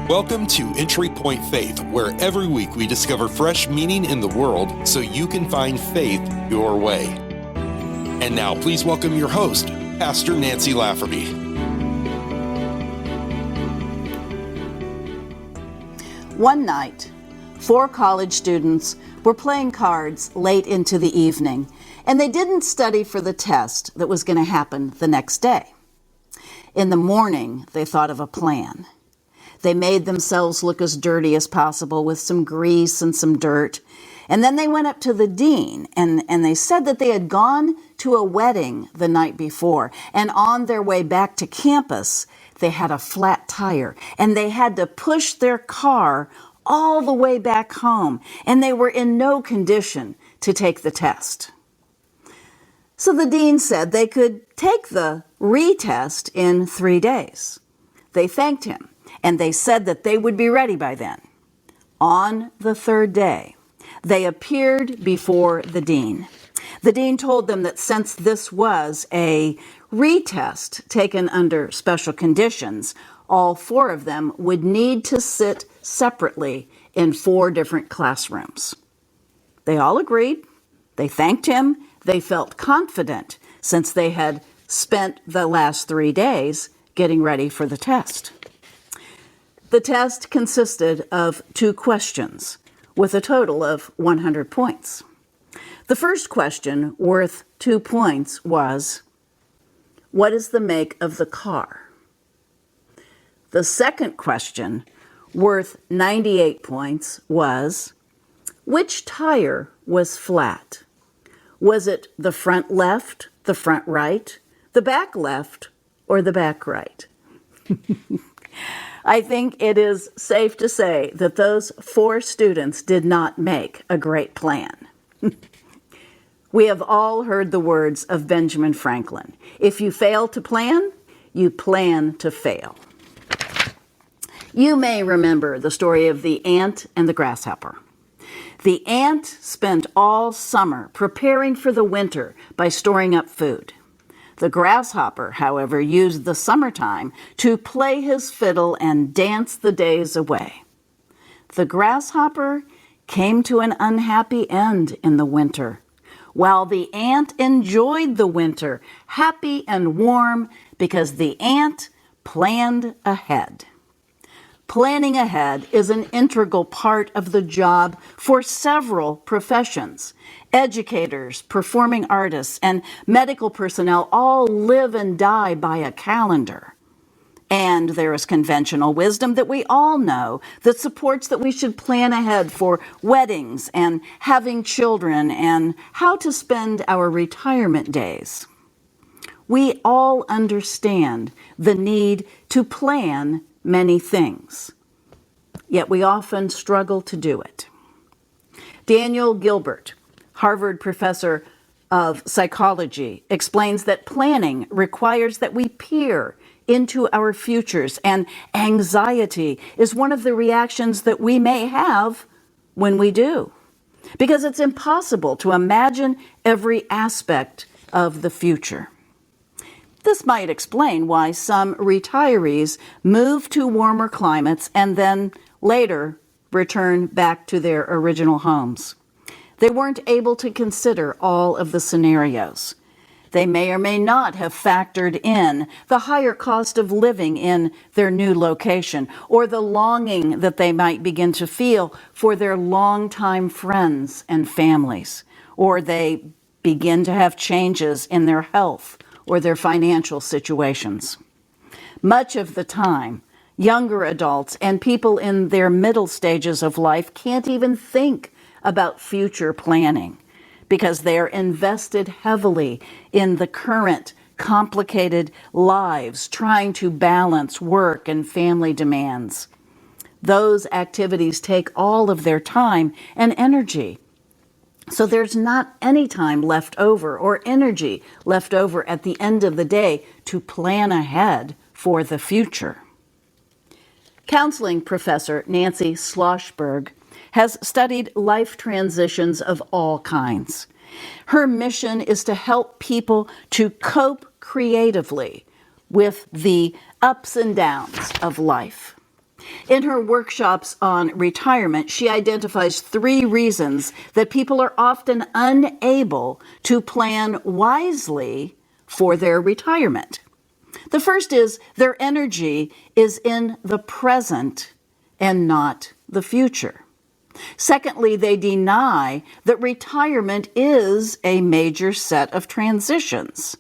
Welcome to Entry Point Faith, where every week we discover fresh meaning in the world so you can find faith your way. And now, please welcome your host, Pastor Nancy Lafferty. One night, 4 college students were playing cards late into the evening, and they didn't study for the test that was going to happen the next day. In the morning, they thought of a plan. They made themselves look as dirty as possible with some grease and some dirt. And then they went up to the dean and they said that they had gone to a wedding the night before. And on their way back to campus, they had a flat tire and they had to push their car all the way back home. And they were in no condition to take the test. So the dean said they could take the retest in 3 days. They thanked him. And they said that they would be ready by then. On the 3rd day, they appeared before the dean. The dean told them that since this was a retest taken under special conditions, all 4 of them would need to sit separately in 4 different classrooms. They all agreed. They thanked him. They felt confident since they had spent the last 3 days getting ready for the test. The test consisted of 2 questions with a total of 100 points. The first question, worth 2 points, was, what is the make of the car? The second question, worth 98 points, was, which tire was flat? Was it the front left, the front right, the back left, or the back right? I think it is safe to say that those 4 students did not make a great plan. We have all heard the words of Benjamin Franklin. If you fail to plan, you plan to fail. You may remember the story of the ant and the grasshopper. The ant spent all summer preparing for the winter by storing up food. The grasshopper, however, used the summertime to play his fiddle and dance the days away. The grasshopper came to an unhappy end in the winter, while the ant enjoyed the winter, happy and warm, because the ant planned ahead. Planning ahead is an integral part of the job for several professions. Educators, performing artists, and medical personnel all live and die by a calendar. And there is conventional wisdom that we all know that supports that we should plan ahead for weddings and having children and how to spend our retirement days. We all understand the need to plan many things, yet we often struggle to do it. Daniel Gilbert, Harvard professor of psychology, explains that planning requires that we peer into our futures, and anxiety is one of the reactions that we may have when we do, because it's impossible to imagine every aspect of the future. This might explain why some retirees move to warmer climates and then later return back to their original homes. They weren't able to consider all of the scenarios. They may or may not have factored in the higher cost of living in their new location, or the longing that they might begin to feel for their longtime friends and families, or they begin to have changes in their health or their financial situations. Much of the time, younger adults and people in their middle stages of life can't even think about future planning because they are invested heavily in the current complicated lives, trying to balance work and family demands. Those activities take all of their time and energy. So there's not any time left over or energy left over at the end of the day to plan ahead for the future. Counseling professor Nancy Schlossberg has studied life transitions of all kinds. Her mission is to help people to cope creatively with the ups and downs of life. In her workshops on retirement, she identifies 3 reasons that people are often unable to plan wisely for their retirement. The first is their energy is in the present and not the future. Secondly, they deny that retirement is a major set of transitions.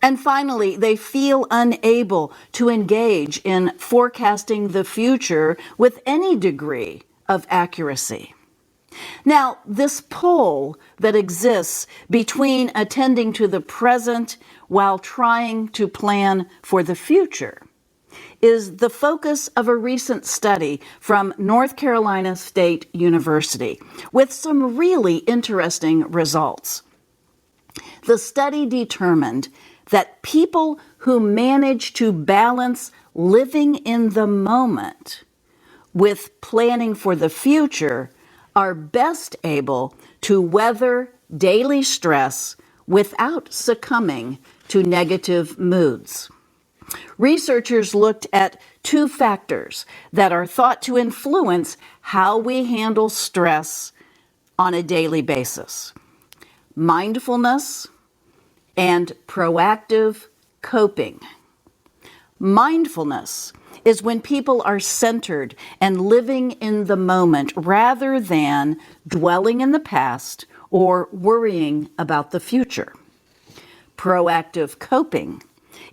And finally, they feel unable to engage in forecasting the future with any degree of accuracy. Now, this pull that exists between attending to the present while trying to plan for the future is the focus of a recent study from North Carolina State University with some really interesting results. The study determined that people who manage to balance living in the moment with planning for the future are best able to weather daily stress without succumbing to negative moods. Researchers looked at 2 factors that are thought to influence how we handle stress on a daily basis: mindfulness and proactive coping. Mindfulness is when people are centered and living in the moment rather than dwelling in the past or worrying about the future. Proactive coping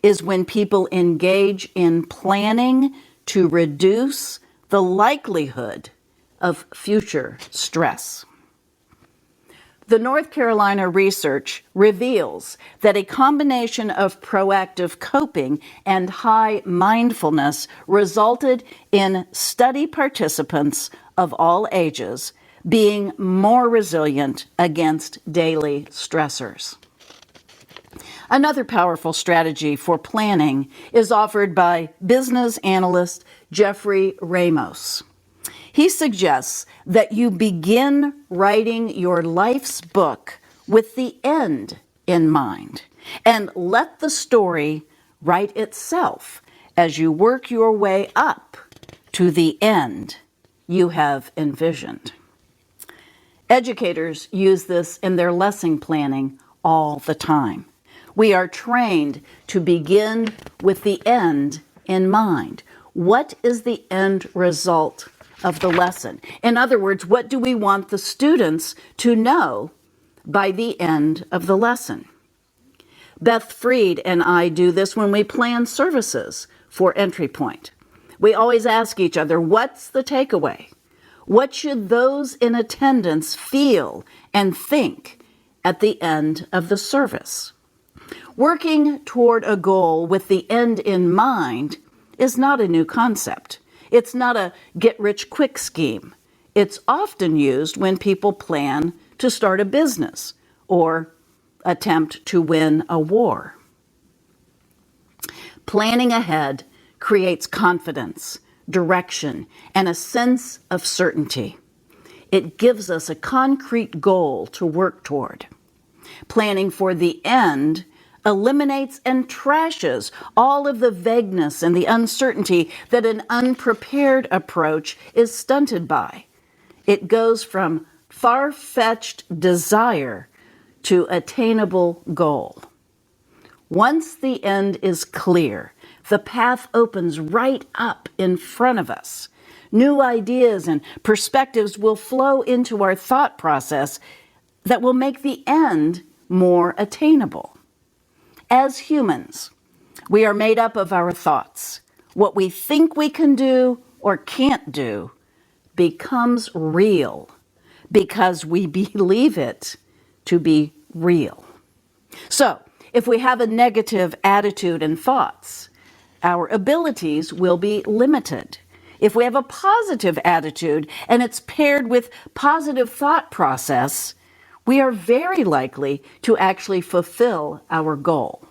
is when people engage in planning to reduce the likelihood of future stress. The North Carolina research reveals that a combination of proactive coping and high mindfulness resulted in study participants of all ages being more resilient against daily stressors. Another powerful strategy for planning is offered by business analyst Jeffrey Ramos. He suggests that you begin writing your life's book with the end in mind and let the story write itself as you work your way up to the end you have envisioned. Educators use this in their lesson planning all the time. We are trained to begin with the end in mind. What is the end result of the lesson? In other words, what do we want the students to know by the end of the lesson? Beth Freed and I do this when we plan services for Entry Point. We always ask each other, what's the takeaway? What should those in attendance feel and think at the end of the service? Working toward a goal with the end in mind is not a new concept. It's not a get-rich-quick scheme. It's often used when people plan to start a business or attempt to win a war. Planning ahead creates confidence, direction, and a sense of certainty. It gives us a concrete goal to work toward. Planning for the end eliminates and trashes all of the vagueness and the uncertainty that an unprepared approach is stunted by. It goes from far-fetched desire to attainable goal. Once the end is clear, the path opens right up in front of us. New ideas and perspectives will flow into our thought process that will make the end more attainable. As humans, we are made up of our thoughts. What we think we can do or can't do becomes real because we believe it to be real. So, if we have a negative attitude and thoughts, our abilities will be limited. If we have a positive attitude and it's paired with positive thought process, we are very likely to actually fulfill our goal.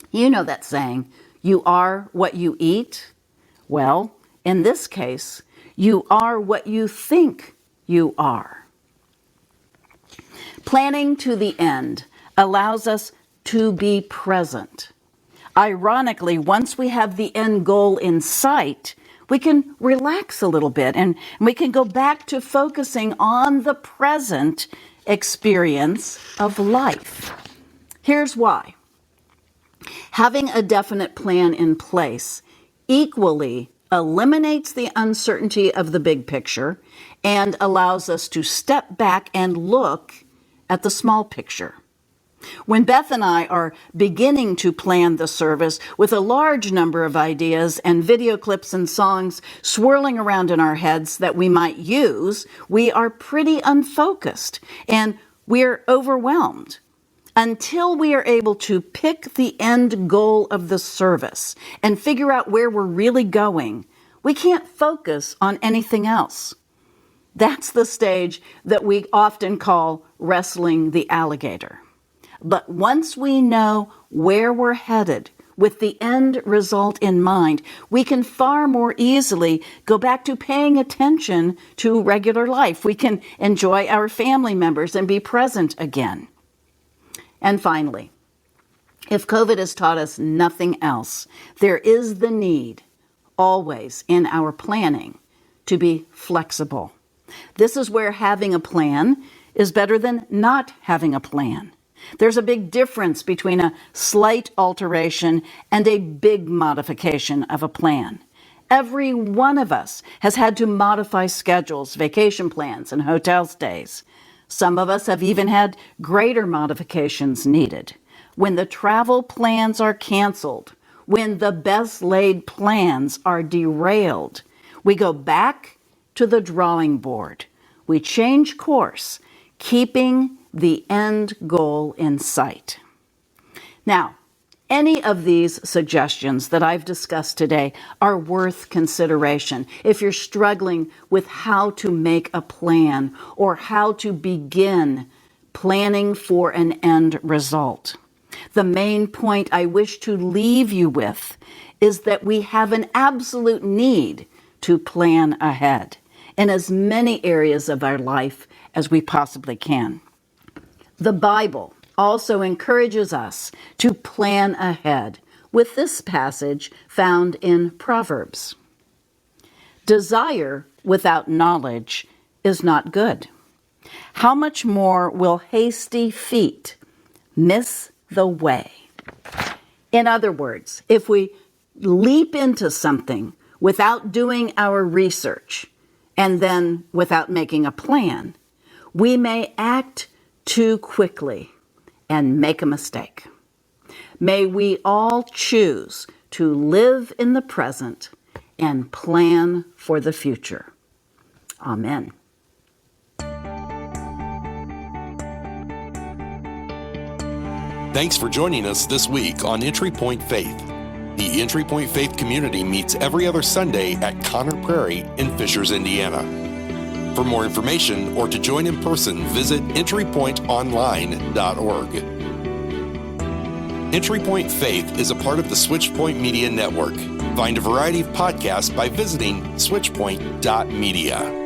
You know that saying, you are what you eat? Well, in this case, you are what you think you are. Planning to the end allows us to be present. Ironically, once we have the end goal in sight, we can relax a little bit and we can go back to focusing on the present experience of life. Here's why. Having a definite plan in place equally eliminates the uncertainty of the big picture and allows us to step back and look at the small picture. When Beth and I are beginning to plan the service with a large number of ideas and video clips and songs swirling around in our heads that we might use, we are pretty unfocused and we're overwhelmed. Until we are able to pick the end goal of the service and figure out where we're really going, we can't focus on anything else. That's the stage that we often call wrestling the alligator. But once we know where we're headed with the end result in mind, we can far more easily go back to paying attention to regular life. We can enjoy our family members and be present again. And finally, if COVID has taught us nothing else, there is the need, always in our planning, to be flexible. This is where having a plan is better than not having a plan. There's a big difference between a slight alteration and a big modification of a plan. Every one of us has had to modify schedules, vacation plans, and hotel stays. Some of us have even had greater modifications needed. When the travel plans are canceled, when the best laid plans are derailed, we go back to the drawing board. We change course, keeping the end goal in sight. Now, any of these suggestions that I've discussed today are worth consideration if you're struggling with how to make a plan or how to begin planning for an end result. The main point I wish to leave you with is that we have an absolute need to plan ahead in as many areas of our life as we possibly can. The Bible also encourages us to plan ahead with this passage found in Proverbs. Desire without knowledge is not good. How much more will hasty feet miss the way? In other words, if we leap into something without doing our research and then without making a plan, we may act too quickly and make a mistake. May we all choose to live in the present and plan for the future. Amen. Thanks for joining us this week on Entry Point Faith. The Entry Point Faith community meets every other Sunday at Connor Prairie in Fishers, Indiana. For more information or to join in person, visit entrypointonline.org. Entry Point Faith is a part of the Switchpoint Media Network. Find a variety of podcasts by visiting switchpoint.media.